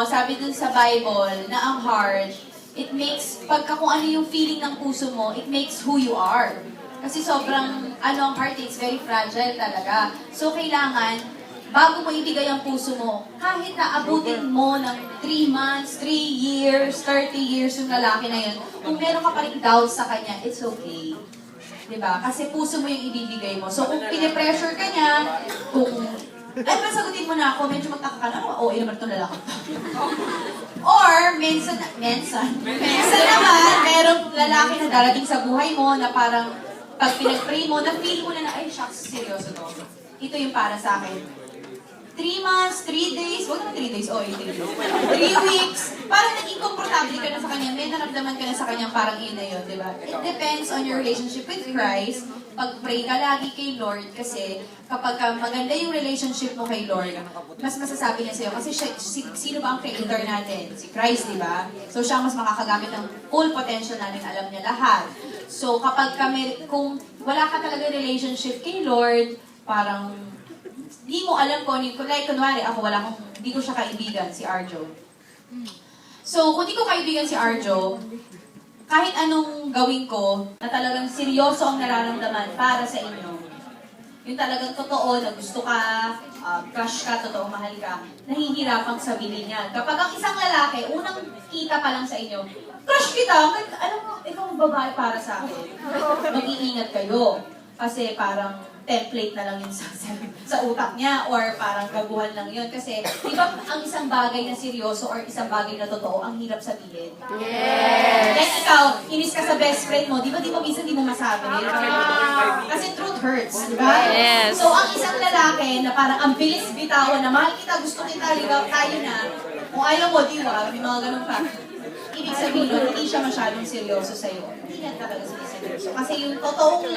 sabi dun sa Bible na ang heart, it makes, pagka kung ano yung feeling ng puso mo, it makes who you are. Kasi sobrang, ang heart, it's very fragile talaga. So, kailangan, bago mo ibigay ang puso mo, kahit na abutin mo ng 3 months, 3 years, 30 years yung lalaki na yun, kung meron ka pa rin doubt sa kanya, it's okay. Diba? Kasi puso mo yung ibibigay mo. So, kung pinipressure ka niya, sagutin mo na ako, medyo magtaka ka na, OA naman itong lalaki. Or, minsan naman, merong lalaki na darating sa buhay mo na parang, pag pinag-pray mo, na-feel mo na ay, shucks, seryoso to. Ito yung para sa akin. 3 months, 3 days, wag naman 3 days, 3 days. 3 weeks, parang naging komportable ka na sa kanya, may naramdaman ka na sa kanya, parang yun na yun, di ba? It depends on your relationship with Christ. Pag-pray ka lagi kay Lord, kasi kapag maganda yung relationship mo kay Lord, mas masasabi niya sa'yo, kasi sino ba ang creator natin? Si Christ, di ba? So siya mas makakagamit ng full potential natin, alam niya lahat. So kapag kung wala ka talaga relationship kay Lord, parang di mo alam kung like, kunwari, hindi ko siya kaibigan, si Arjo. So, kung di ko kaibigan si Arjo, kahit anong gawin ko, na talagang seryoso ang nararamdaman para sa inyo, yung talagang totoo, na gusto ka, crush ka, totoong mahal ka, nahihirapang sabihin yan. Kapag ang isang lalaki, unang kita pa lang sa inyo, crush kita, alam mo, ikaw ang babae para sa akin. Mag-iingat kayo. Kasi parang template na lang yun sa utak niya or parang gaguhan lang yun. Kasi, di ba ang isang bagay na seryoso or isang bagay na totoo, ang hirap sabihin? Yes! Like ikaw, inis ka sa best friend mo, di ba minsan di mo masabi? Kasi truth hurts, di ba? Yes. So, ang isang lalaki na parang ang bilis bitawan na mahal kita, gusto kita, ligaw tayo na, kung ayaw mo, di ba? May mga ganun pa. Ibig sabihin, hindi siya masyadong seryoso sa'yo. Hindi nga talaga seryoso. Kasi yung totoong